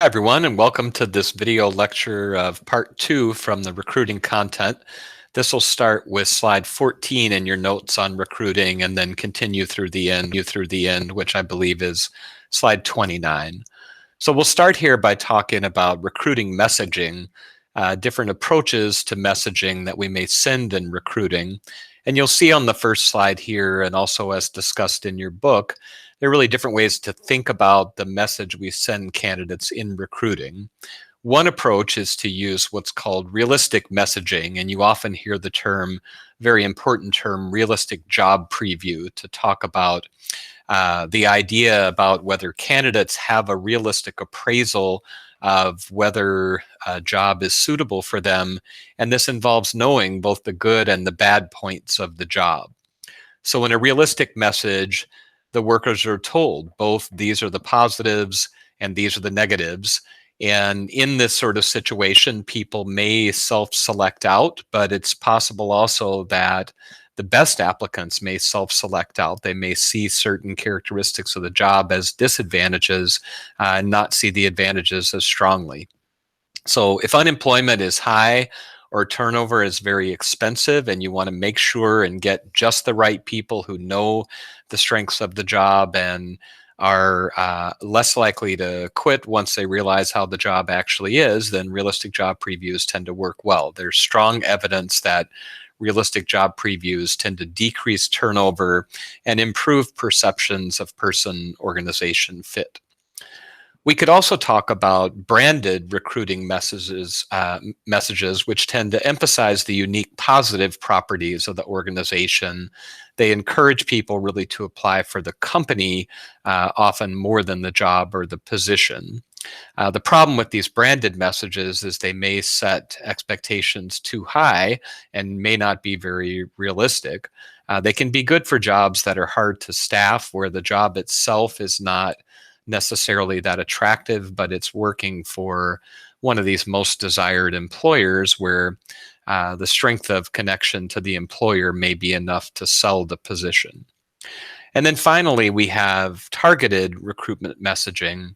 Hi everyone, and welcome to this video lecture of part 2 from the recruiting content. This will start with slide 14 in your notes on recruiting and then continue through the end, which I believe is slide 29. So we'll start here by talking about recruiting messaging, different approaches to messaging that we may send in recruiting. And you'll see on the first slide here, and also as discussed in your book, there are really different ways to think about the message we send candidates in recruiting. One approach is to use what's called realistic messaging, and you often hear the term, very important term, realistic job preview, to talk about the idea about whether candidates have a realistic appraisal of whether a job is suitable for them, and this involves knowing both the good and the bad points of the job. So in a realistic message, the workers are told both these are the positives and these are the negatives. And in this sort of situation, people may self-select out, but it's possible also that the best applicants may self-select out. They may see certain characteristics of the job as disadvantages and not see the advantages as strongly. So if unemployment is high or turnover is very expensive and you want to make sure and get just the right people who know the strengths of the job and are less likely to quit once they realize how the job actually is, then realistic job previews tend to work well. There's strong evidence that realistic job previews tend to decrease turnover and improve perceptions of person-organization fit. We could also talk about branded recruiting messages, which tend to emphasize the unique positive properties of the organization. They encourage people really to apply for the company, often more than the job or the position. The problem with these branded messages is they may set expectations too high and may not be very realistic. They can be good for jobs that are hard to staff, where the job itself is not necessarily that attractive, but it's working for one of these most desired employers where the strength of connection to the employer may be enough to sell the position. And then finally, we have targeted recruitment messaging.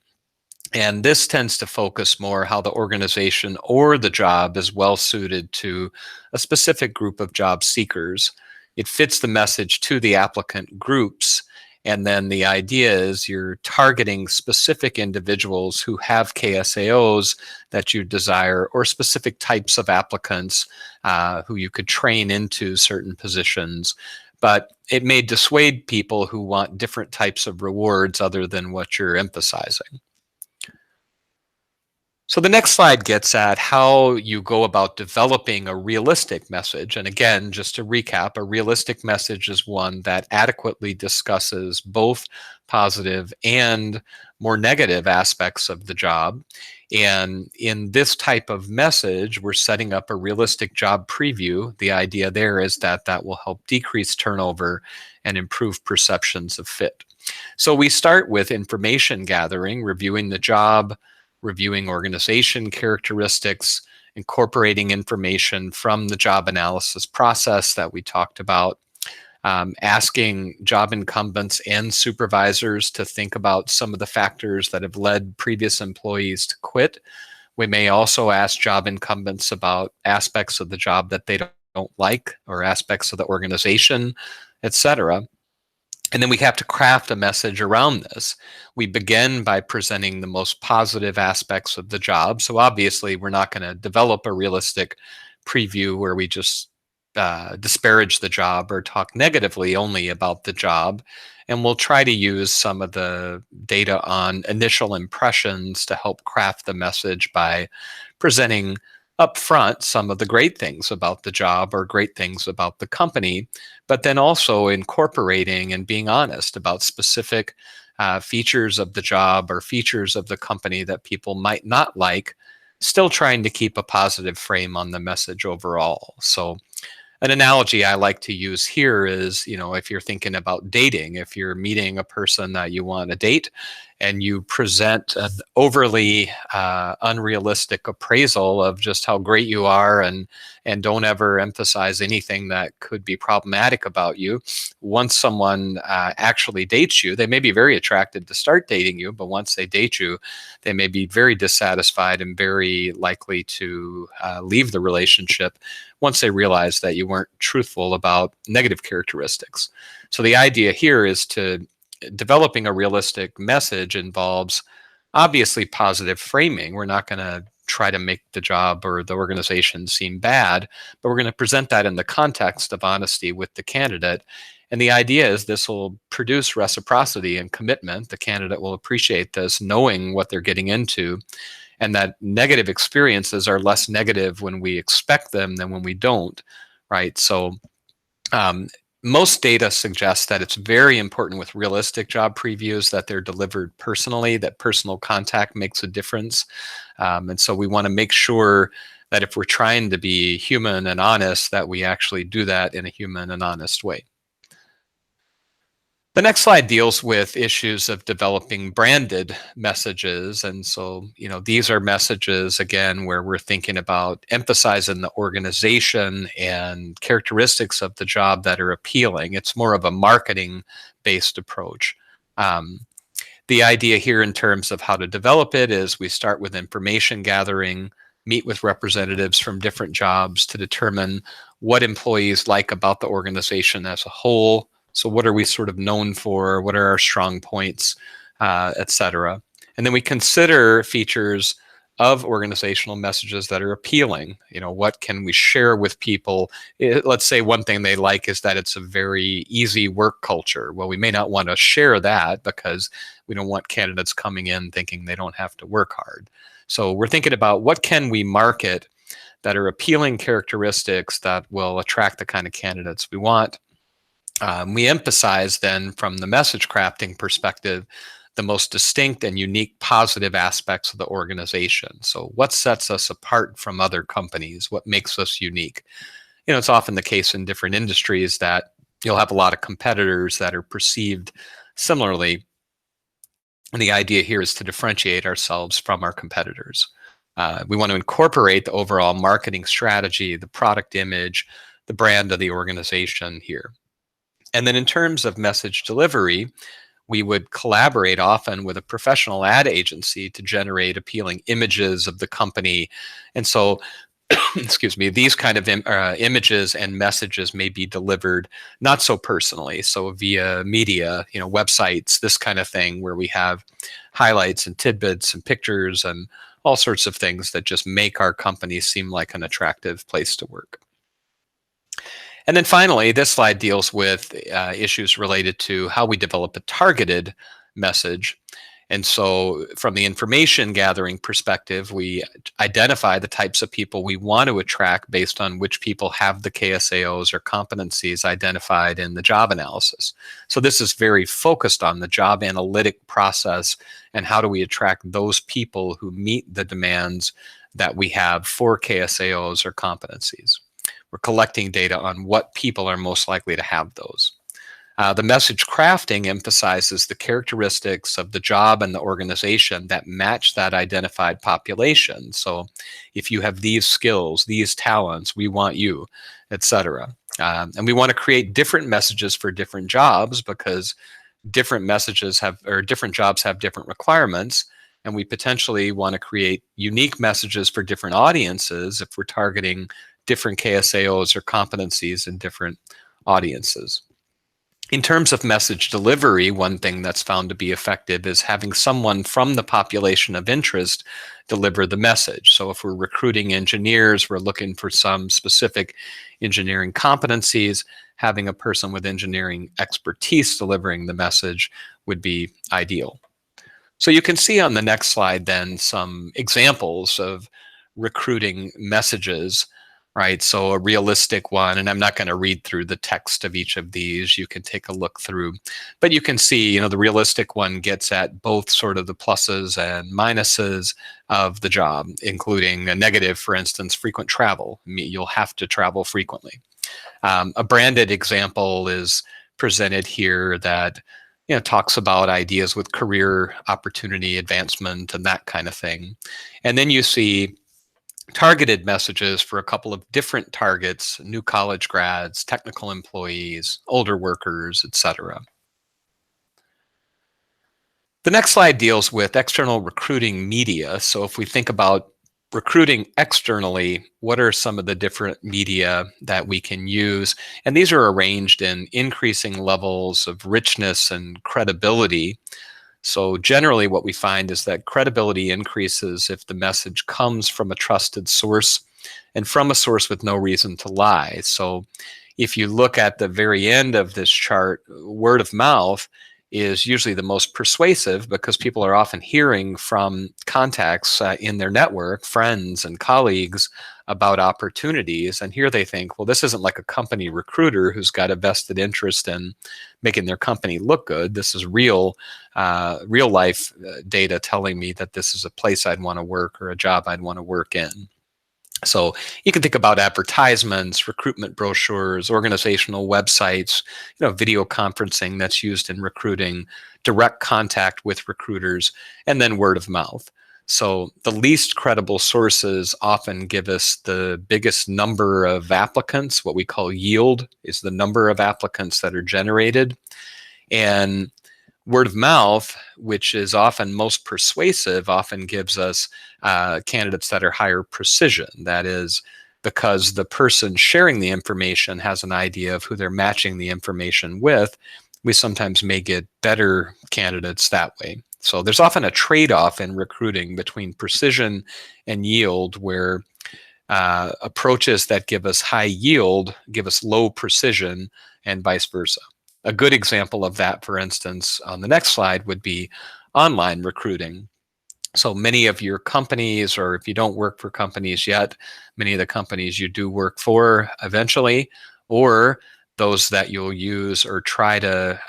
And this tends to focus more how the organization or the job is well suited to a specific group of job seekers. It fits the message to the applicant groups. And then the idea is you're targeting specific individuals who have KSAOs that you desire, or specific types of applicants who you could train into certain positions. But it may dissuade people who want different types of rewards other than what you're emphasizing. So the next slide gets at how you go about developing a realistic message. And again, just to recap, a realistic message is one that adequately discusses both positive and more negative aspects of the job. And in this type of message, we're setting up a realistic job preview. The idea there is that that will help decrease turnover and improve perceptions of fit. So we start with information gathering, reviewing the job, reviewing organization characteristics, incorporating information from the job analysis process that we talked about, asking job incumbents and supervisors to think about some of the factors that have led previous employees to quit. We may also ask job incumbents about aspects of the job that they don't like, or aspects of the organization, etc. And then we have to craft a message around this. We begin by presenting the most positive aspects of the job. So obviously, we're not going to develop a realistic preview where we just disparage the job or talk negatively only about the job. And we'll try to use some of the data on initial impressions to help craft the message by presenting up front some of the great things about the job or great things about the company, but then also incorporating and being honest about specific features of the job or features of the company that people might not like, still trying to keep a positive frame on the message overall. So an analogy I like to use here is, if you're thinking about dating, if you're meeting a person that you want to date and you present an overly unrealistic appraisal of just how great you are, and don't ever emphasize anything that could be problematic about you. Once someone actually dates you, they may be very attracted to start dating you, but once they date you, they may be very dissatisfied and very likely to leave the relationship once they realize that you weren't truthful about negative characteristics. So the idea here is to developing a realistic message involves obviously positive framing. We're not going to try to make the job or the organization seem bad, but we're going to present that in the context of honesty with the candidate. And the idea is this will produce reciprocity and commitment. The candidate will appreciate this, knowing what they're getting into, and that negative experiences are less negative when we expect them than when we don't, right? So most data suggests that it's very important with realistic job previews that they're delivered personally, that personal contact makes a difference. And so we want to make sure that if we're trying to be human and honest, that we actually do that in a human and honest way. The next slide deals with issues of developing branded messages. And so, these are messages, again, where we're thinking about emphasizing the organization and characteristics of the job that are appealing. It's more of a marketing-based approach. The idea here in terms of how to develop it is we start with information gathering, meet with representatives from different jobs to determine what employees like about the organization as a whole. So what are we sort of known for? What are our strong points, et cetera? And then we consider features of organizational messages that are appealing. What can we share with people? Let's say one thing they like is that it's a very easy work culture. Well, we may not want to share that because we don't want candidates coming in thinking they don't have to work hard. So we're thinking about what can we market that are appealing characteristics that will attract the kind of candidates we want. We emphasize then from the message crafting perspective, the most distinct and unique positive aspects of the organization. So what sets us apart from other companies? What makes us unique? It's often the case in different industries that you'll have a lot of competitors that are perceived similarly. And the idea here is to differentiate ourselves from our competitors. We want to incorporate the overall marketing strategy, the product image, the brand of the organization here. And then in terms of message delivery, we would collaborate often with a professional ad agency to generate appealing images of the company. And so, excuse me, these kind of images and messages may be delivered not so personally. So via media, websites, this kind of thing, where we have highlights and tidbits and pictures and all sorts of things that just make our company seem like an attractive place to work. And then finally, this slide deals with issues related to how we develop a targeted message. And so from the information gathering perspective, we identify the types of people we want to attract based on which people have the KSAOs or competencies identified in the job analysis. So this is very focused on the job analytic process and how do we attract those people who meet the demands that we have for KSAOs or competencies. We're collecting data on what people are most likely to have those. The message crafting emphasizes the characteristics of the job and the organization that match that identified population. So if you have these skills, these talents, we want you, etc. And we want to create different messages for different jobs because different messages have, or different jobs have different requirements. And we potentially want to create unique messages for different audiences if we're targeting different KSAOs or competencies in different audiences. In terms of message delivery, one thing that's found to be effective is having someone from the population of interest deliver the message. So if we're recruiting engineers, we're looking for some specific engineering competencies, having a person with engineering expertise delivering the message would be ideal. So you can see on the next slide then some examples of recruiting messages, right? So a realistic one, and I'm not going to read through the text of each of these, you can take a look through, but you can see, the realistic one gets at both sort of the pluses and minuses of the job, including a negative, for instance, frequent travel. You'll have to travel frequently. A branded example is presented here that talks about ideas with career opportunity advancement and that kind of thing. And then you see targeted messages for a couple of different targets: new college grads, technical employees, older workers, etc. The next slide deals with external recruiting media. So if we think about recruiting externally, what are some of the different media that we can use? And these are arranged in increasing levels of richness and credibility. So generally what we find is that credibility increases if the message comes from a trusted source and from a source with no reason to lie. So if you look at the very end of this chart, word of mouth is usually the most persuasive because people are often hearing from contacts in their network, friends and colleagues, about opportunities. And here they think, well, this isn't like a company recruiter who's got a vested interest in making their company look good. This is real life data telling me that this is a place I'd want to work or a job I'd want to work in. So you can think about advertisements, recruitment brochures, organizational websites, video conferencing that's used in recruiting, direct contact with recruiters, and then word of mouth. So the least credible sources often give us the biggest number of applicants. What we call yield is the number of applicants that are generated. And word of mouth, which is often most persuasive, often gives us candidates that are higher precision. That is because the person sharing the information has an idea of who they're matching the information with. We sometimes may get better candidates that way. So there's often a trade-off in recruiting between precision and yield, where approaches that give us high yield give us low precision, and vice versa. A good example of that, for instance, on the next slide would be online recruiting. So many of your companies, or if you don't work for companies yet, many of the companies you do work for eventually, or those that you'll use or try to,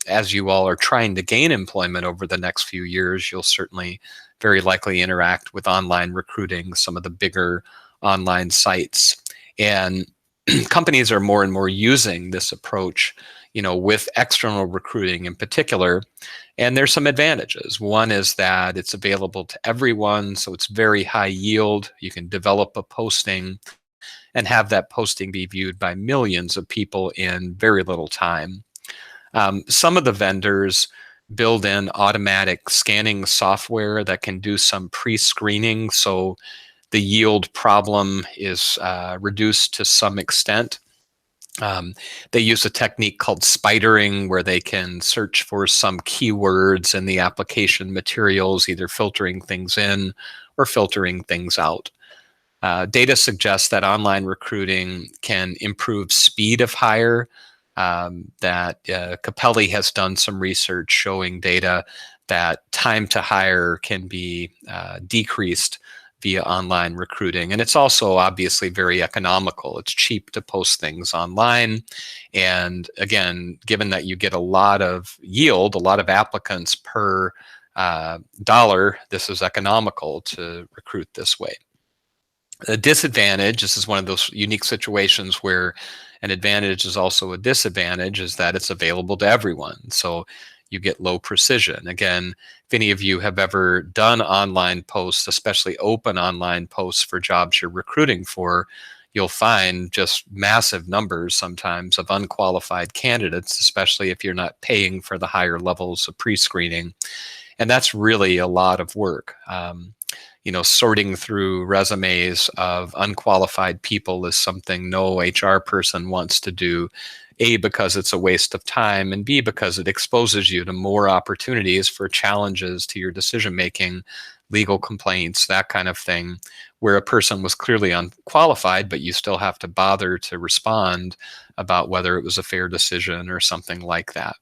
as you all are trying to gain employment over the next few years, you'll certainly very likely interact with online recruiting, some of the bigger online sites. And companies are more and more using this approach, with external recruiting in particular. And there's some advantages. One is that it's available to everyone, so it's very high yield. You can develop a posting and have that posting be viewed by millions of people in very little time. Some of the vendors build in automatic scanning software that can do some pre-screening, so the yield problem is reduced to some extent. They use a technique called spidering, where they can search for some keywords in the application materials, either filtering things in or filtering things out. Data suggests that online recruiting can improve speed of hire. That Capelli has done some research showing data that time to hire can be decreased via online recruiting. And it's also obviously very economical. It's cheap to post things online. And again, given that you get a lot of yield, a lot of applicants per dollar, this is economical to recruit this way. A disadvantage, this is one of those unique situations where an advantage is also a disadvantage, is that it's available to everyone. So you get low precision. Again, if any of you have ever done online posts, especially open online posts for jobs you're recruiting for, you'll find just massive numbers sometimes of unqualified candidates, especially if you're not paying for the higher levels of pre-screening. And that's really a lot of work. Sorting through resumes of unqualified people is something no HR person wants to do. A, because it's a waste of time, and B, because it exposes you to more opportunities for challenges to your decision making, legal complaints, that kind of thing, where a person was clearly unqualified, but you still have to bother to respond about whether it was a fair decision or something like that.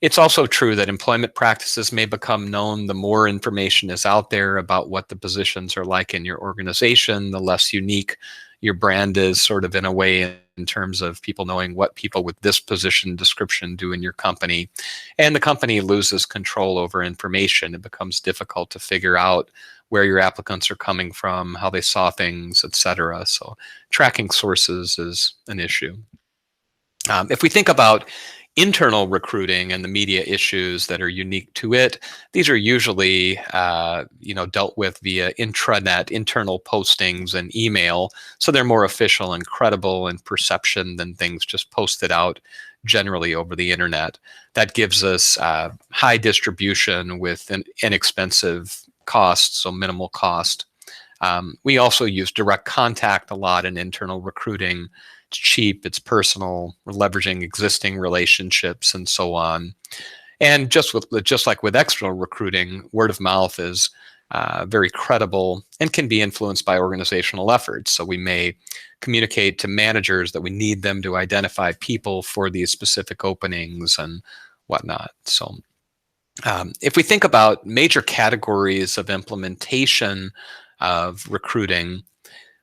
It's also true that employment practices may become known the more information is out there about what the positions are like in your organization, the less unique your brand is, sort of in a way, in terms of people knowing what people with this position description do in your company. And the company loses control over information. It becomes difficult to figure out where your applicants are coming from, how they saw things, etc. So tracking sources is an issue. If we think about Internal recruiting and the media issues that are unique to it, these are usually dealt with via intranet, internal postings and email. So they're more official and credible in perception than things just posted out generally over the internet. That gives us high distribution with an inexpensive cost, so minimal cost. We also use direct contact a lot in internal recruiting. It's cheap, it's personal, we're leveraging existing relationships and so on. And just like with external recruiting, word of mouth is very credible and can be influenced by organizational efforts. So we may communicate to managers that we need them to identify people for these specific openings and whatnot. So if we think about major categories of implementation of recruiting,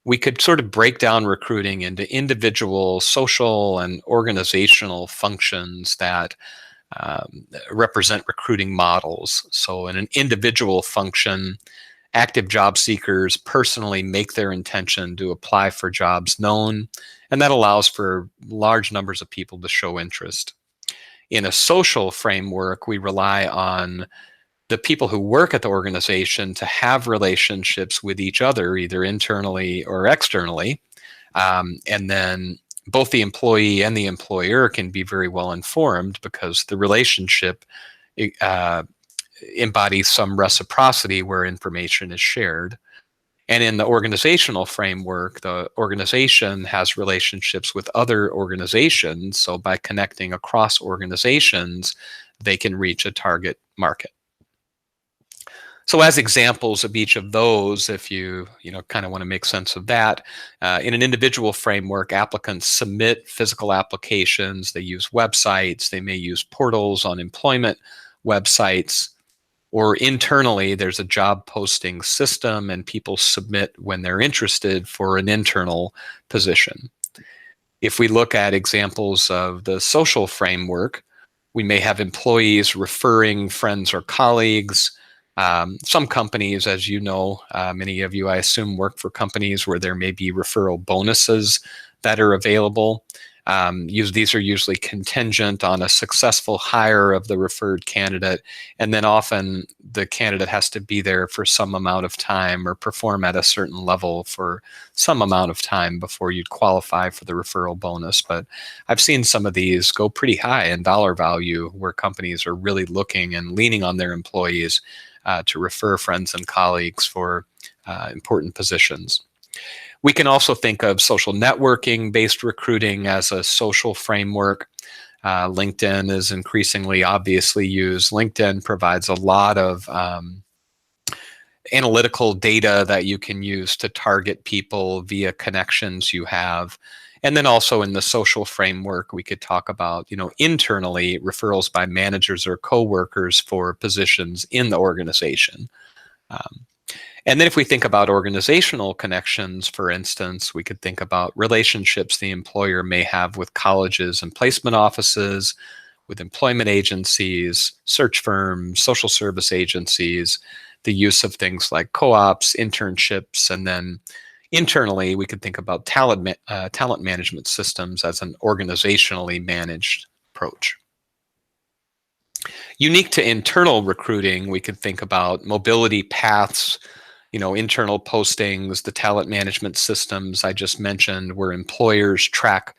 we could sort of break down recruiting into individual social and organizational functions that represent recruiting models. So in an individual function, active job seekers personally make their intention to apply for jobs known, and that allows for large numbers of people to show interest. In a social framework, we rely on the people who work at the organization to have relationships with each other, either internally or externally. And then both the employee and the employer can be very well informed because the relationship embodies some reciprocity where information is shared. And in the organizational framework, the organization has relationships with other organizations. So by connecting across organizations, they can reach a target market. So as examples of each of those, if you kind of want to make sense of that, in an individual framework, applicants submit physical applications, they use websites, they may use portals on employment websites, or internally there's a job posting system and people submit when they're interested for an internal position. If we look at examples of the social framework, we may have employees referring friends or colleagues. Some companies, as you know, many of you, I assume, work for companies where there may be referral bonuses that are available. These are usually contingent on a successful hire of the referred candidate, and then often the candidate has to be there for some amount of time or perform at a certain level for some amount of time before you'd qualify for the referral bonus. But I've seen some of these go pretty high in dollar value where companies are really looking and leaning on their employees to refer friends and colleagues for important positions. We can also think of social networking-based recruiting as a social framework. LinkedIn is increasingly obviously used. LinkedIn provides a lot of analytical data that you can use to target people via connections you have. And then also in the social framework, we could talk about, internally referrals by managers or coworkers for positions in the organization. And then if we think about organizational connections, for instance, we could think about relationships the employer may have with colleges and placement offices, with employment agencies, search firms, social service agencies, the use of things like co-ops, internships, and then internally, we could think about talent management systems as an organizationally managed approach. Unique to internal recruiting, we could think about mobility paths, internal postings, the talent management systems I just mentioned, where employers track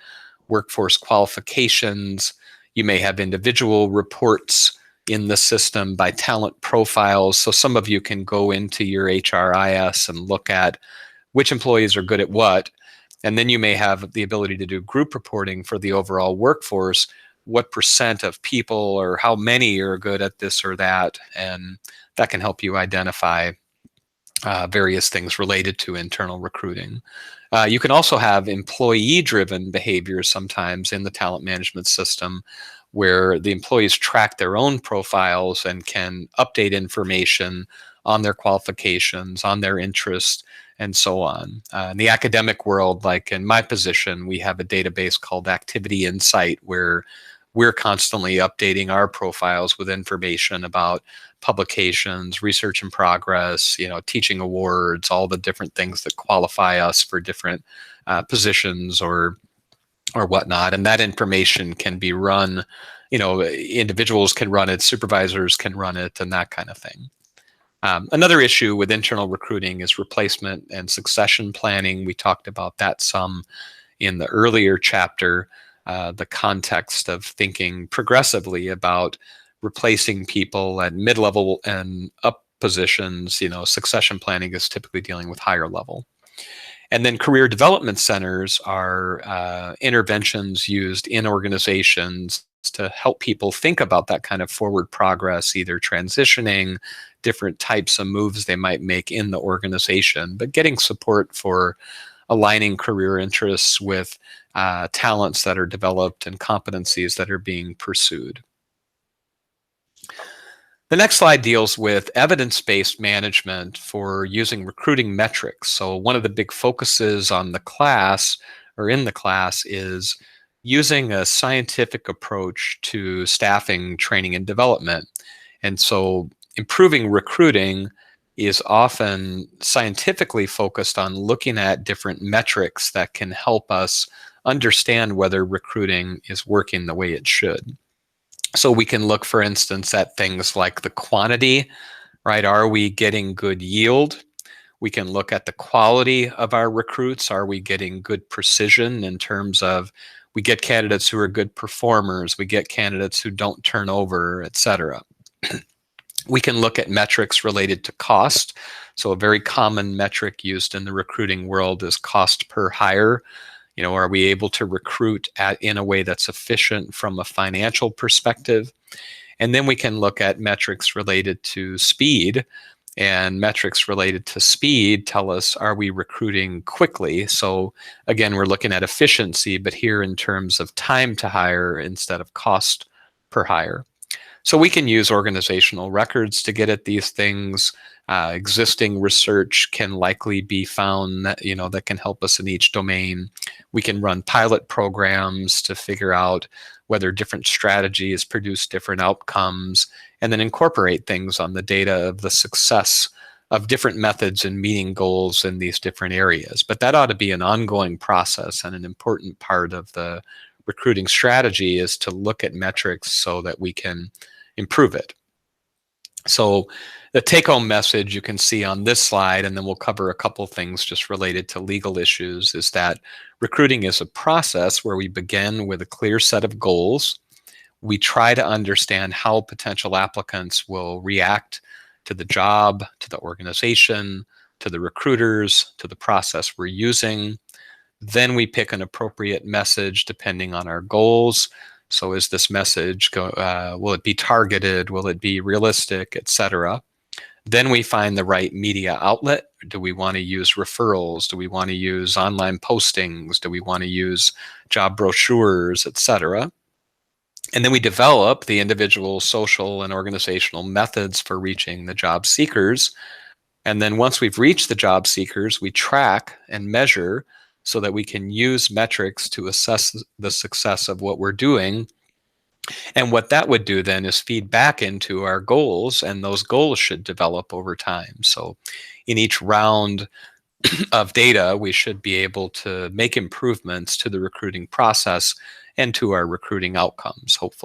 workforce qualifications. You may have individual reports in the system by talent profiles. So some of you can go into your HRIS and look at which employees are good at what. And then you may have the ability to do group reporting for the overall workforce. What percent of people or how many are good at this or that? And that can help you identify various things related to internal recruiting. You can also have employee-driven behaviors sometimes in the talent management system where the employees track their own profiles and can update information on their qualifications, on their interests, and so on. In the academic world, like in my position, we have a database called Activity Insight where we're constantly updating our profiles with information about publications, research in progress, teaching awards, all the different things that qualify us for different positions or whatnot. And that information can be run individuals can run it, supervisors can run it, and that kind of thing. Another issue with internal recruiting is replacement and succession planning. We talked about that some in the earlier chapter, the context of thinking progressively about replacing people at mid-level and up positions. Succession planning is typically dealing with higher level. And then career development centers are interventions used in organizations to help people think about that kind of forward progress, either transitioning, different types of moves they might make in the organization, but getting support for aligning career interests with talents that are developed and competencies that are being pursued. The next slide deals with evidence-based management for using recruiting metrics. So one of the big focuses on the class or in the class is using a scientific approach to staffing, training, and development. And so improving recruiting is often scientifically focused on looking at different metrics that can help us understand whether recruiting is working the way it should. So we can look, for instance, at things like the quantity, right? Are we getting good yield? We can look at the quality of our recruits. Are we getting good precision in terms of we get candidates who are good performers, we get candidates who don't turn over, et cetera. We can look at metrics related to cost. So a very common metric used in the recruiting world is cost per hire. Are we able to recruit in a way that's efficient from a financial perspective? And then we can look at metrics related to speed. And metrics related to speed tell us, are we recruiting quickly? So again, we're looking at efficiency, but here in terms of time to hire instead of cost per hire. So we can use organizational records to get at these things. Existing research can likely be found that can help us in each domain. We can run pilot programs to figure out whether different strategies produce different outcomes, and then incorporate things on the data of the success of different methods in meeting goals in these different areas. But that ought to be an ongoing process, and an important part of the recruiting strategy is to look at metrics so that we can improve it. So the take-home message you can see on this slide, and then we'll cover a couple things just related to legal issues, is that recruiting is a process where we begin with a clear set of goals. We try to understand how potential applicants will react to the job, to the organization, to the recruiters, to the process we're using. Then we pick an appropriate message depending on our goals. So is this message, will it be targeted? Will it be realistic, et cetera? Then we find the right media outlet. Do we want to use referrals? Do we want to use online postings? Do we want to use job brochures, et cetera? And then we develop the individual social and organizational methods for reaching the job seekers. And then once we've reached the job seekers, we track and measure so that we can use metrics to assess the success of what we're doing. And what that would do then is feed back into our goals, and those goals should develop over time. So in each round of data, we should be able to make improvements to the recruiting process and to our recruiting outcomes, hopefully.